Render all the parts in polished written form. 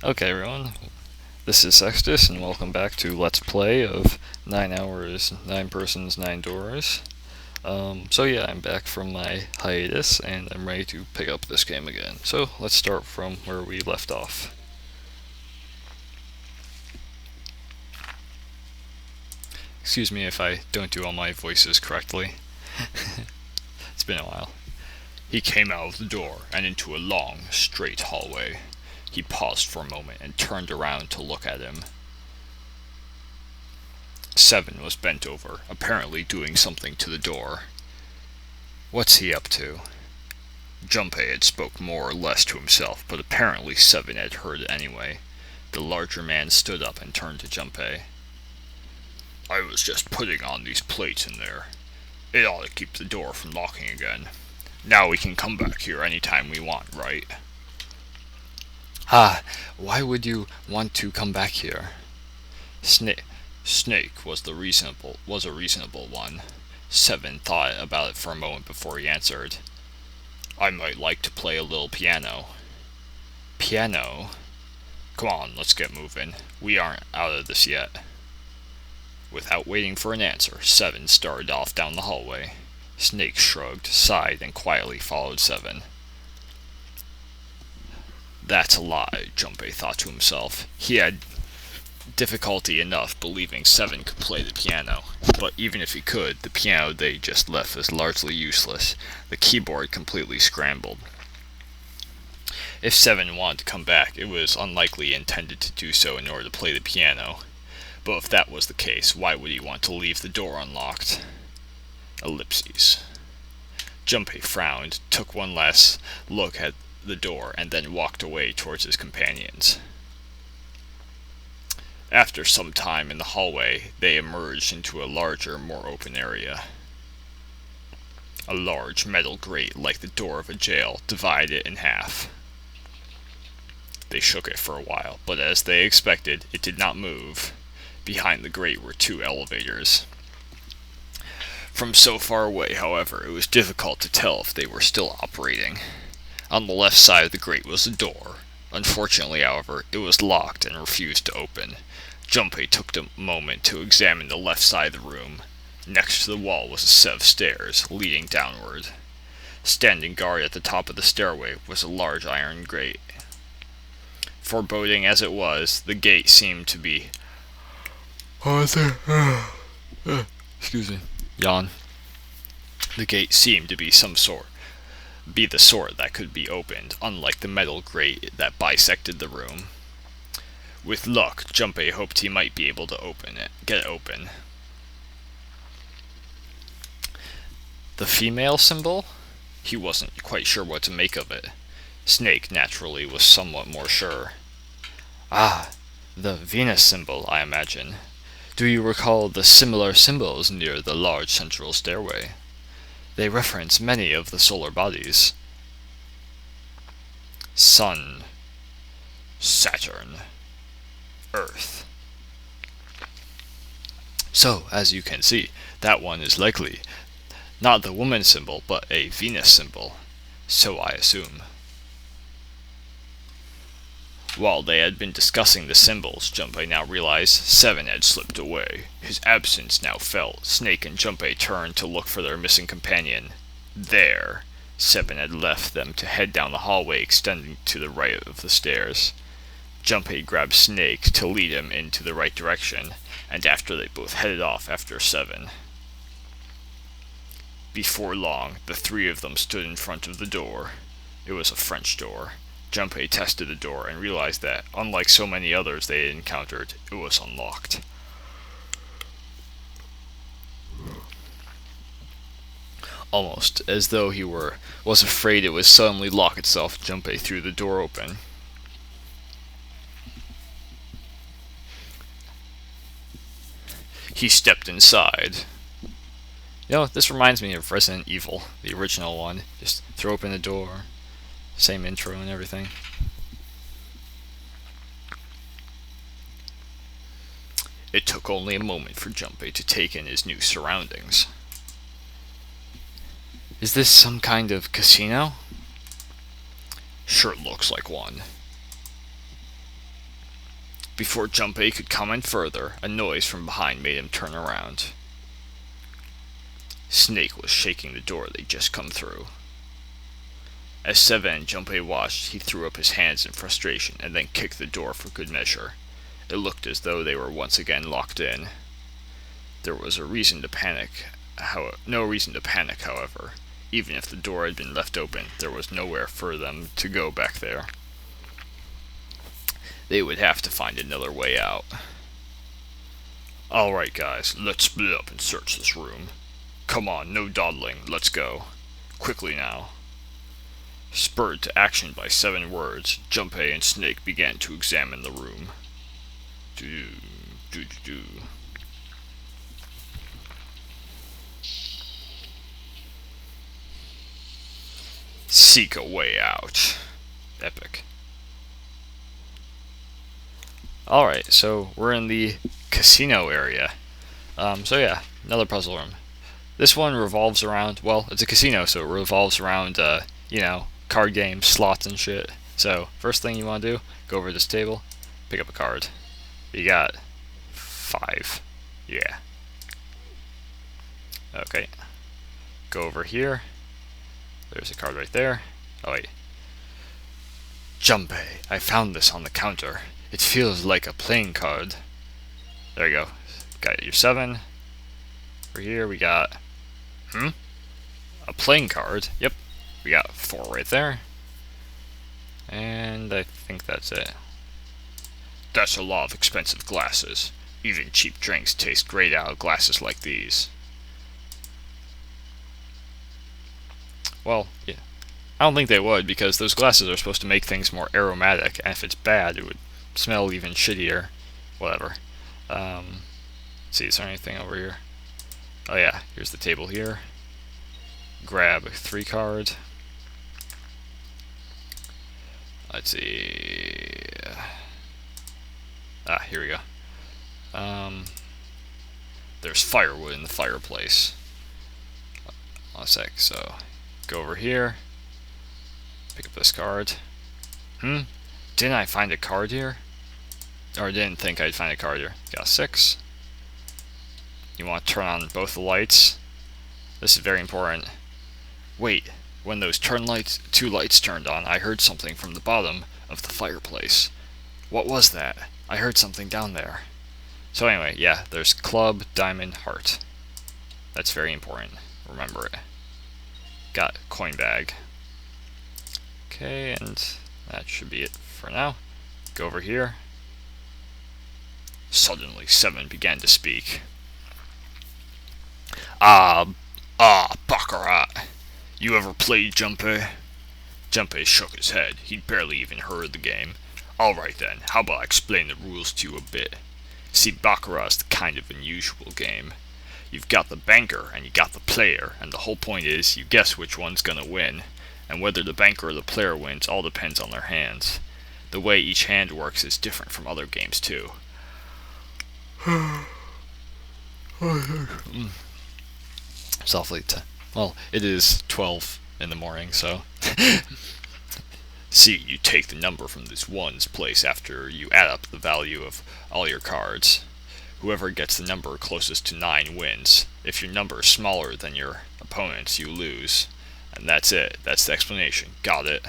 Okay, everyone, this is Sextus, and welcome back to Let's Play of 9 Hours, 9 Persons, 9 Doors. So yeah, I'm back from my hiatus, and I'm ready to pick up this game again. So, let's start from where we left off. Excuse me if I don't do all my voices correctly. It's been a while. He came out of the door and into a long, straight hallway. He paused for a moment and turned around to look at him. Seven was bent over, apparently doing something to the door. What's he up to? Junpei had spoke more or less to himself, but apparently Seven had heard it anyway. The larger man stood up and turned to Junpei. I was just putting on these plates in there. It ought to keep the door from locking again. Now we can come back here anytime we want, right? Why would you want to come back here? Snake was a reasonable one. Seven thought about it for a moment before he answered. I might like to play a little piano. Piano? Come on, let's get moving. We aren't out of this yet. Without waiting for an answer, Seven started off down the hallway. Snake shrugged, sighed, and quietly followed Seven. That's a lie, Junpei thought to himself. He had difficulty enough believing Seven could play the piano, but even if he could, the piano they just left was largely useless, the keyboard completely scrambled. If Seven wanted to come back, it was unlikely he intended to do so in order to play the piano. But if that was the case, why would he want to leave the door unlocked? Ellipses. Junpei frowned, took one last look at the door, and then walked away towards his companions. After some time in the hallway, they emerged into a larger, more open area. A large metal grate, like the door of a jail, divided it in half. They shook it for a while, but as they expected, it did not move. Behind the grate were two elevators. From so far away, however, it was difficult to tell if they were still operating. On the left side of the grate was a door. Unfortunately, however, it was locked and refused to open. Junpei took a moment to examine the left side of the room. Next to the wall was a set of stairs, leading downward. Standing guard at the top of the stairway was a large iron grate. Foreboding as it was, the gate seemed to be... Excuse me. Yawn. The gate seemed to be the sort that could be opened, unlike the metal grate that bisected the room. With luck, Junpei hoped he might be able to get it open. The female symbol? He wasn't quite sure what to make of it. Snake, naturally, was somewhat more sure. Ah, the Venus symbol, I imagine. Do you recall the similar symbols near the large central stairway? They reference many of the solar bodies. Sun, Saturn, Earth. So, as you can see, that one is likely not the woman symbol, but a Venus symbol. So I assume. While they had been discussing the symbols, Junpei now realized Seven had slipped away. His absence now felt. Snake and Junpei turned to look for their missing companion. There. Seven had left them to head down the hallway extending to the right of the stairs. Junpei grabbed Snake to lead him into the right direction, and after they both headed off after Seven. Before long, the three of them stood in front of the door. It was a French door. Junpei tested the door and realized that, unlike so many others they had encountered, it was unlocked. Almost as though he was afraid it would suddenly lock itself, Junpei threw the door open. He stepped inside. This reminds me of Resident Evil, the original one. Just throw open the door, same intro and everything. It took only a moment for Junpei to take in his new surroundings. Is this some kind of casino? Sure looks like one. Before Junpei could comment further, a noise from behind made him turn around. Snake was shaking the door they'd just come through. As Seven and Junpei watched, he threw up his hands in frustration and then kicked the door for good measure. It looked as though they were once again locked in. There was no reason to panic, however. Even if the door had been left open, there was nowhere for them to go back there. They would have to find another way out. Alright guys, let's split up and search this room. Come on, no dawdling, let's go. Quickly now. Spurred to action by 7 words, Junpei and Snake began to examine the room. Seek a way out. Epic. Alright, so we're in the casino area. So yeah, another puzzle room. This one revolves around, well, it's a casino, so it revolves around, card games, slots and shit. So, first thing you want to do, go over to this table, pick up a card. You got 5. Yeah. Okay. Go over here. There's a card right there. Oh wait. Junpei, I found this on the counter. It feels like a playing card. There you go. Got your 7. Over here we got... a playing card. Yep. We got 4 right there. And I think that's it. That's a lot of expensive glasses. Even cheap drinks taste great out of glasses like these. Well, yeah. I don't think they would, because those glasses are supposed to make things more aromatic, and if it's bad, it would smell even shittier. Whatever. Let's see, is there anything over here? Oh yeah, here's the table here. Grab a 3 card. Let's see. Here we go. There's firewood in the fireplace. One sec, so go over here. Pick up this card. Didn't I find a card here? Or didn't think I'd find a card here. Got 6. You want to turn on both the lights. This is very important. Wait, when those 2 lights turned on, I heard something from the bottom of the fireplace. What was that? I heard something down there. So anyway, yeah, there's club, diamond, heart. That's very important. Remember it. Got coin bag. Okay, and that should be it for now. Go over here. Suddenly, 7 began to speak. Baccarat. You ever played Junpei? Junpei shook his head. He'd barely even heard the game. Alright then, how about I explain the rules to you a bit? See, Baccarat's the kind of unusual game. You've got the banker, and you got the player, and the whole point is, you guess which one's gonna win. And whether the banker or the player wins all depends on their hands. The way each hand works is different from other games too. Softly well, it is 12 in the morning, so... See, you take the number from this one's place after you add up the value of all your cards. Whoever gets the number closest to 9 wins. If your number is smaller than your opponent's, you lose. And that's it. That's the explanation. Got it?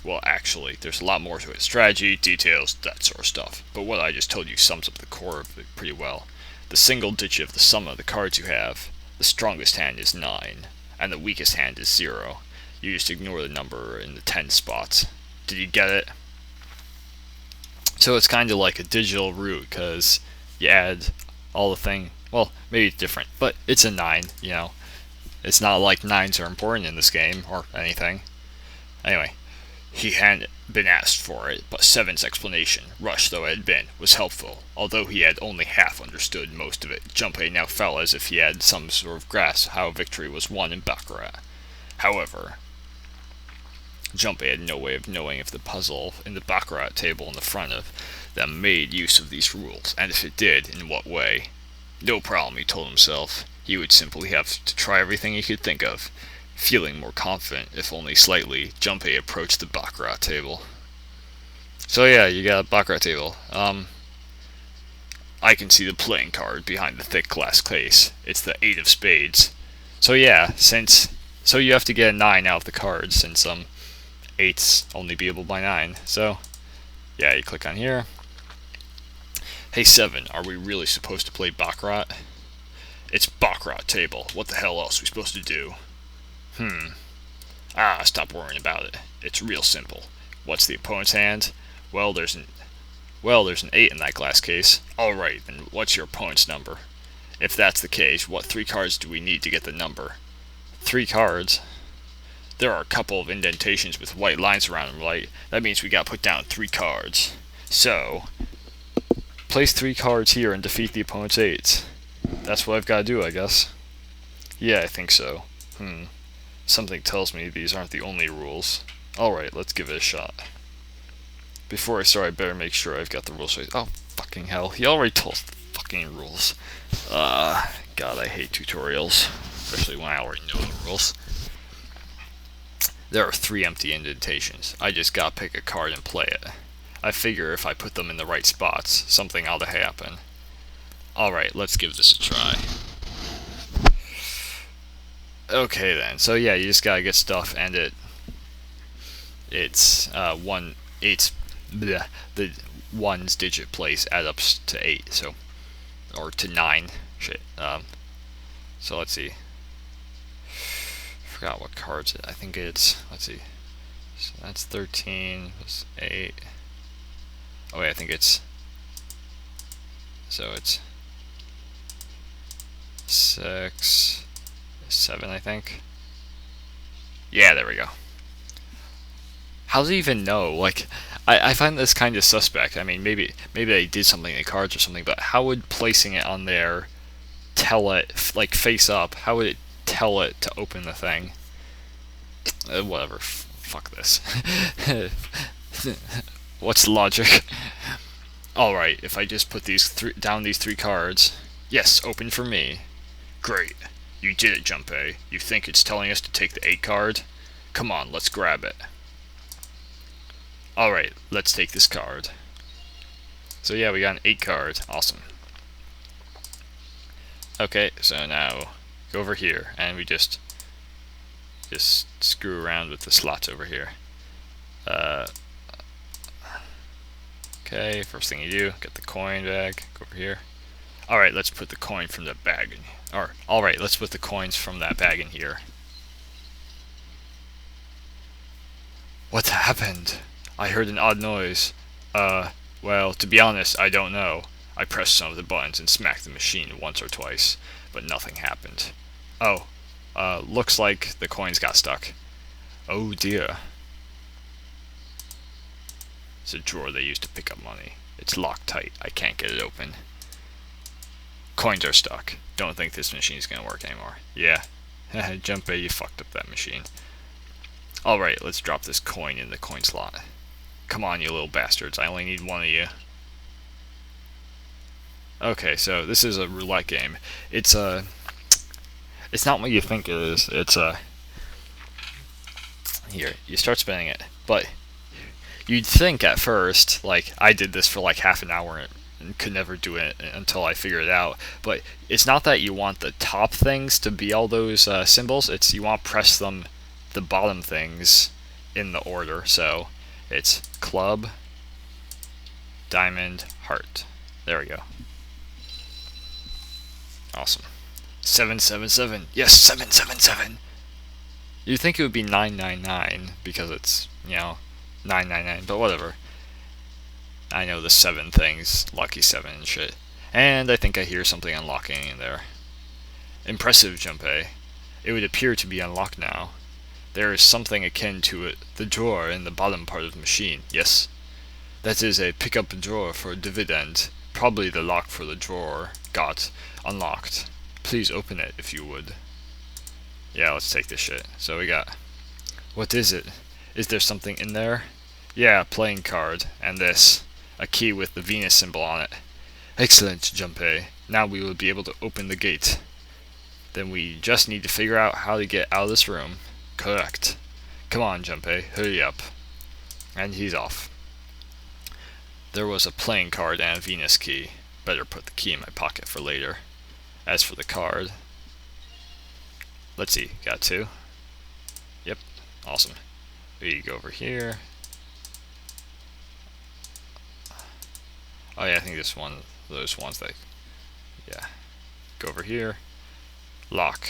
Well, actually, there's a lot more to it. Strategy, details, that sort of stuff. But what I just told you sums up the core of it pretty well. The single digit of the sum of the cards you have. The strongest hand is 9, and the weakest hand is 0. You just ignore the number in the 10 spots. Did you get it? So it's kind of like a digital root, because you add all the thing. Well, maybe it's different, but it's a 9, you know. It's not like 9s are important in this game, or anything. Anyway, he hadn't been asked for it, but 7's explanation, rushed though it had been, was helpful. Although he had only half understood most of it, Junpei now felt as if he had some sort of grasp how victory was won in Baccarat. However, Junpei had no way of knowing if the puzzle in the Baccarat table in the front of them made use of these rules, and if it did, in what way. No problem, he told himself. He would simply have to try everything he could think of. Feeling more confident, if only slightly, Junpei approached the Baccarat table. So yeah, you got a Baccarat table. I can see the playing card behind the thick glass case. It's the 8 of spades. So yeah, so you have to get a 9 out of the cards, since 8's only beatable by 9. So yeah, you click on here. Hey 7, are we really supposed to play Baccarat? It's Baccarat table. What the hell else are we supposed to do? Stop worrying about it. It's real simple. What's the opponent's hand? Well, there's an 8 in that glass case. Alright, then what's your opponent's number? If that's the case, what 3 cards do we need to get the number? 3 cards? There are a couple of indentations with white lines around them, right? That means we gotta put down 3 cards. So, place 3 cards here and defeat the opponent's 8s. That's what I've gotta do, I guess. Yeah, I think so. Something tells me these aren't the only rules. Alright, let's give it a shot. Before I start, I better make sure I've got the rules right. Oh, fucking hell. He already told us the fucking rules. God, I hate tutorials. Especially when I already know the rules. There are 3 empty indentations. I just gotta pick a card and play it. I figure if I put them in the right spots, something ought to happen. Alright, let's give this a try. Okay then, so yeah, you just gotta get stuff, and it's the 1's digit place adds up to 8, so, or to 9, shit, so let's see, forgot what cards, I think it's, let's see, so that's 13, that's 8, oh wait, I think it's, so it's 6, 7, I think. Yeah, there we go. How does he even know? Like, I find this kind of suspect. I mean, maybe they did something in the cards or something, but how would placing it on there tell it, like, face up, how would it tell it to open the thing? Whatever. Fuck this. What's the logic? Alright, if I just put these down these 3 cards. Yes, open for me. Great. You did it, Junpei. You think it's telling us to take the 8 card? Come on, let's grab it. Alright, let's take this card. So yeah, we got an 8 card. Awesome. Okay, so now go over here, and we just screw around with the slots over here. Okay, first thing you do, get the coin bag, go over here. Alright, let's put the coin from the bag in. Alright, let's put the coins from that bag in here. What happened? I heard an odd noise. Well, to be honest, I don't know. I pressed some of the buttons and smacked the machine once or twice, but nothing happened. Oh, looks like the coins got stuck. Oh dear. It's a drawer they used to pick up money. It's locked tight. I can't get it open. Coins are stuck. Don't think this machine's gonna work anymore. Yeah. Junpei, you fucked up that machine. Alright, let's drop this coin in the coin slot. Come on, you little bastards. I only need 1 of you. Okay, so this is a roulette game. It's not what you think it is. It's here, you start spinning it. But you'd think at first, like, I did this for like half an hour and could never do it until I figured it out. But it's not that you want the top things to be all those symbols. It's you want to press them, the bottom things, in the order. So it's club, diamond, heart. There we go. Awesome. 777. Yes, 777. You'd think it would be 999 because it's, 999, but whatever. I know the 7 things, lucky 7 and shit. And I think I hear something unlocking in there. Impressive, Junpei. It would appear to be unlocked now. There is something akin to it, the drawer in the bottom part of the machine, yes. That is a pick up a drawer for a dividend. Probably the lock for the drawer got unlocked. Please open it if you would. Yeah, let's take this shit. So we got... What is it? Is there something in there? Yeah, playing card. And this. A key with the Venus symbol on it. Excellent, Junpei. Now we will be able to open the gate. Then we just need to figure out how to get out of this room. Correct. Come on, Junpei. Hurry up. And he's off. There was a playing card and a Venus key. Better put the key in my pocket for later. As for the card, let's see, got 2. Yep, awesome. We go over here. Oh yeah, I think this one, those ones that, yeah. Go over here. Lock.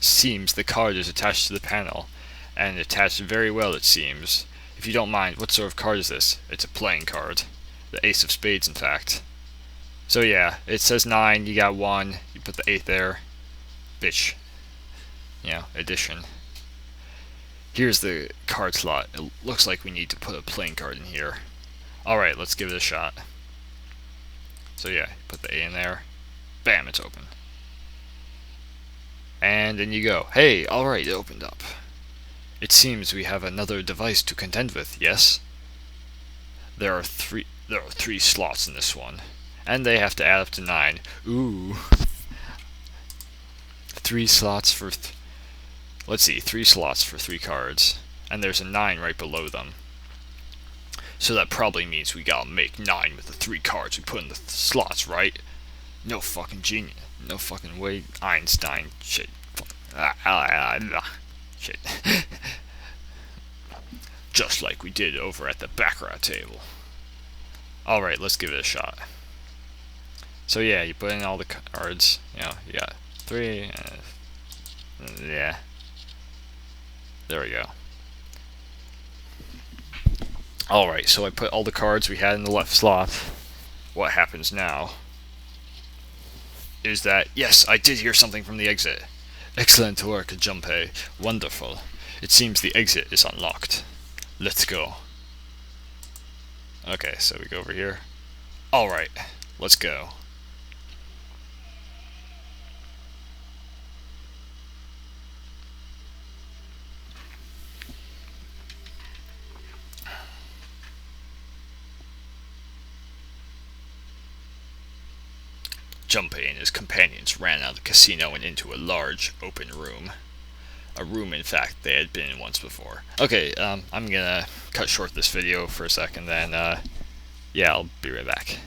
Seems the card is attached to the panel, and attached very well it seems. If you don't mind, what sort of card is this? It's a playing card. The Ace of Spades, in fact. So yeah, it says 9, you got 1, you put the 8 there. Bitch. You know, addition. Here's the card slot. It looks like we need to put a playing card in here. Alright, let's give it a shot. So yeah, put the A in there. Bam, it's open. And then you go. Hey, alright, it opened up. It seems we have another device to contend with, yes? There are three slots in this one. And they have to add up to 9. Ooh. 3 slots for... let's see, 3 slots for 3 cards. And there's a 9 right below them. So that probably means we gotta make 9 with the 3 cards we put in the slots, right? No fucking genius. No fucking way. Einstein. Shit. Shit. Just like we did over at the baccarat table. Alright, let's give it a shot. So yeah, you put in all the cards. You know, you got 3. Yeah. There we go. Alright, so I put all the cards we had in the left slot. What happens now is that, yes, I did hear something from the exit. Excellent work, Junpei. Wonderful. It seems the exit is unlocked. Let's go. Okay, so we go over here. Alright, let's go. Junpei and his companions ran out of the casino and into a large, open room. A room, in fact, they had been in once before. Okay, I'm gonna cut short this video for a second, then, yeah, I'll be right back.